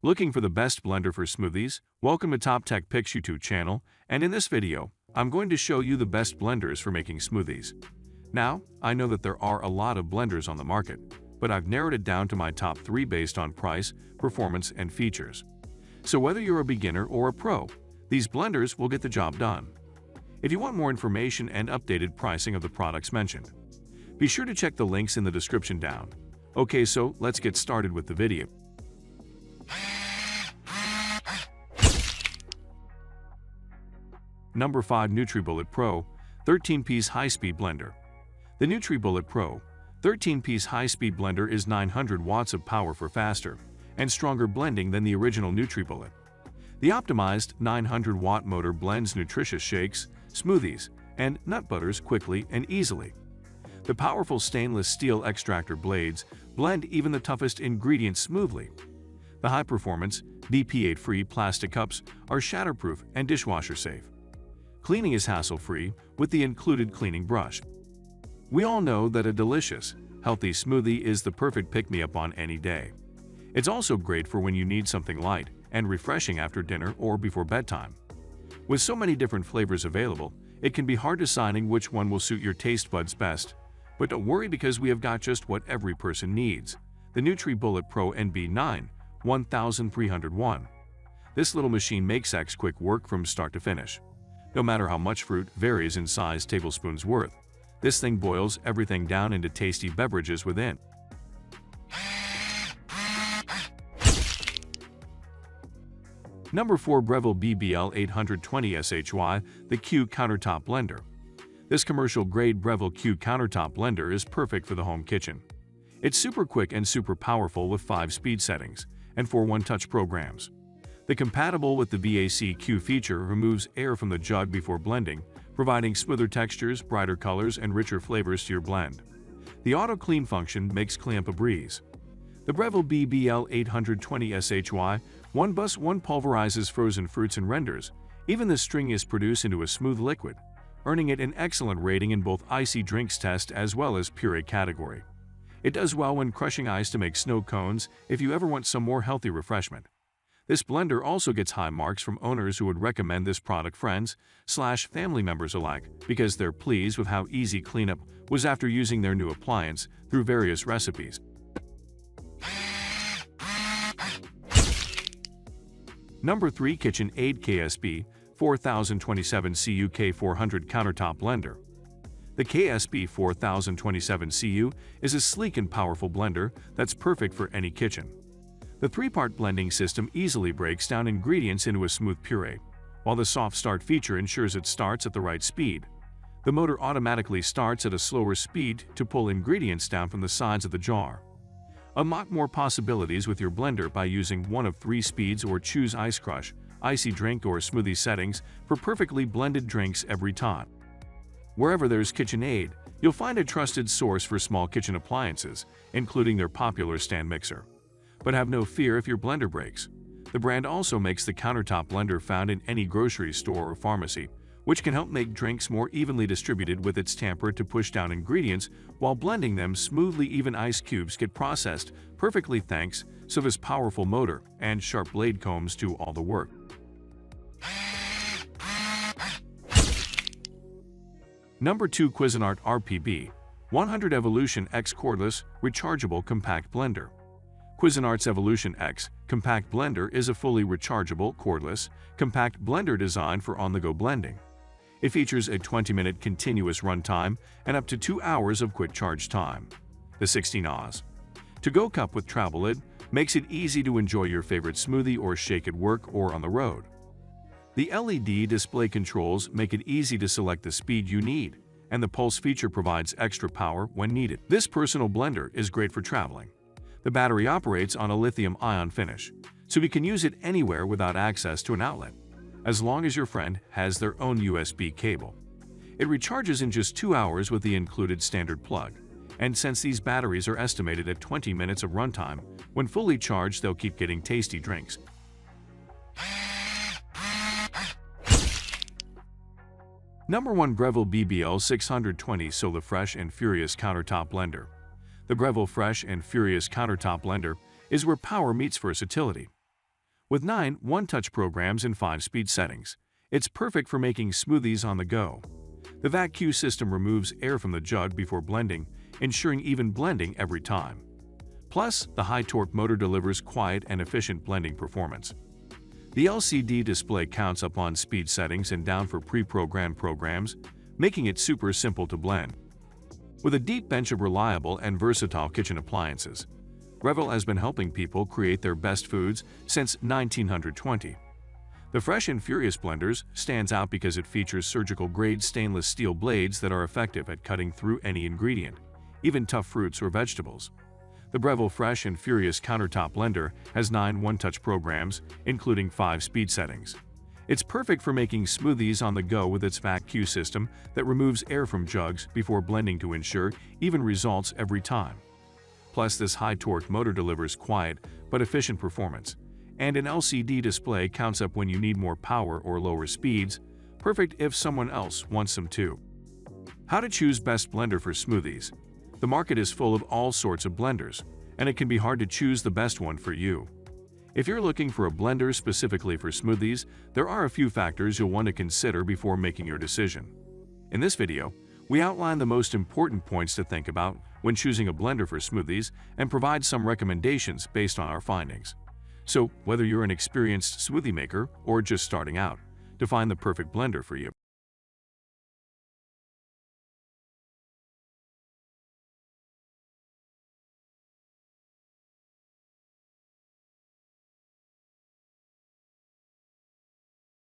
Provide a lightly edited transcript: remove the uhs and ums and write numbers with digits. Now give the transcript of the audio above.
Looking for the best blender for smoothies? Welcome to Top Tech Picks YouTube channel, and in this video, I'm going to show you the best blenders for making smoothies. Now, I know that there are a lot of blenders on the market, but I've narrowed it down to my top 3 based on price, performance, and features. So whether you're a beginner or a pro, these blenders will get the job done. If you want more information and updated pricing of the products mentioned, be sure to check the links in the description down. Okay, so let's get started with the video. Number 5. NutriBullet Pro 13-piece high-speed blender. The NutriBullet Pro 13-piece high-speed blender is 900 watts of power for faster and stronger blending than the original NutriBullet. The optimized 900-watt motor blends nutritious shakes, smoothies, and nut butters quickly and easily. The powerful stainless steel extractor blades blend even the toughest ingredients smoothly. The high-performance, BPA-free plastic cups are shatterproof and dishwasher-safe. Cleaning is hassle-free with the included cleaning brush. We all know that a delicious, healthy smoothie is the perfect pick-me-up on any day. It's also great for when you need something light and refreshing after dinner or before bedtime. With so many different flavors available, it can be hard deciding which one will suit your taste buds best. But don't worry, because we have got just what every person needs: the NutriBullet Pro NB9 1301. This little machine makes quick work from start to finish. No matter how much fruit varies in size tablespoons worth, this thing boils everything down into tasty beverages within. Number 4. Breville BBL 820SHY, the Q Countertop Blender. This commercial-grade Breville Q Countertop Blender is perfect for the home kitchen. It's super quick and super powerful with 5 speed settings and 4 one-touch programs. The compatible with the VAC-Q feature removes air from the jug before blending, providing smoother textures, brighter colors, and richer flavors to your blend. The auto-clean function makes cleanup a breeze. The Breville BBL 820SHY 1+1 pulverizes frozen fruits and renders. Even the string is produced into a smooth liquid, earning it an excellent rating in both icy drinks test as well as puree category. It does well when crushing ice to make snow cones if you ever want some more healthy refreshment. This blender also gets high marks from owners who would recommend this product friends/family members alike because they're pleased with how easy cleanup was after using their new appliance through various recipes. Number 3. KitchenAid KSB4027CUK400 Countertop Blender. The KSB4027CU is a sleek and powerful blender that's perfect for any kitchen. The 3-part blending system easily breaks down ingredients into a smooth puree, while the soft start feature ensures it starts at the right speed. The motor automatically starts at a slower speed to pull ingredients down from the sides of the jar. Unlock more possibilities with your blender by using one of 3 speeds or choose ice crush, icy drink, or smoothie settings for perfectly blended drinks every time. Wherever there's KitchenAid, you'll find a trusted source for small kitchen appliances, including their popular stand mixer. But have no fear if your blender breaks. The brand also makes the countertop blender found in any grocery store or pharmacy, which can help make drinks more evenly distributed with its tamper to push down ingredients while blending them smoothly. Even ice cubes get processed perfectly thanks to this powerful motor, and sharp blade combs do all the work. Number 2. Cuisinart RPB 100 Evolution X Cordless Rechargeable Compact Blender. Cuisinart's Evolution X Compact Blender is a fully rechargeable, cordless, compact blender designed for on-the-go blending. It features a 20-minute continuous run time and up to 2 hours of quick charge time. The 16 Oz to-go cup with travel lid makes it easy to enjoy your favorite smoothie or shake at work or on the road. The LED display controls make it easy to select the speed you need, and the pulse feature provides extra power when needed. This personal blender is great for traveling. The battery operates on a lithium-ion finish, so you can use it anywhere without access to an outlet, as long as your friend has their own USB cable. It recharges in just 2 hours with the included standard plug, and since these batteries are estimated at 20 minutes of runtime, when fully charged they'll keep getting tasty drinks. Number 1. Breville BBL 620 Solar Fresh and Furious Countertop Blender. The Breville Fresh and Furious Countertop Blender is where power meets versatility. With 9 one-touch programs and 5 speed settings, it's perfect for making smoothies on the go. The vacuum system removes air from the jug before blending, ensuring even blending every time. Plus, the high-torque motor delivers quiet and efficient blending performance. The LCD display counts up on speed settings and down for pre-programmed programs, making it super simple to blend. With a deep bench of reliable and versatile kitchen appliances, Breville has been helping people create their best foods since 1920. The Fresh and Furious blenders stands out because it features surgical-grade stainless steel blades that are effective at cutting through any ingredient, even tough fruits or vegetables. The Breville Fresh and Furious countertop blender has 9 one-touch programs, including 5 speed settings. It's perfect for making smoothies on the go with its vacuum system that removes air from jugs before blending to ensure even results every time. Plus, this high-torque motor delivers quiet but efficient performance, and an LCD display counts up when you need more power or lower speeds, perfect if someone else wants some too. How to choose best blender for smoothies? The market is full of all sorts of blenders, and it can be hard to choose the best one for you. If you're looking for a blender specifically for smoothies, there are a few factors you'll want to consider before making your decision. In this video, we outline the most important points to think about when choosing a blender for smoothies and provide some recommendations based on our findings. So, whether you're an experienced smoothie maker or just starting out, to find the perfect blender for you.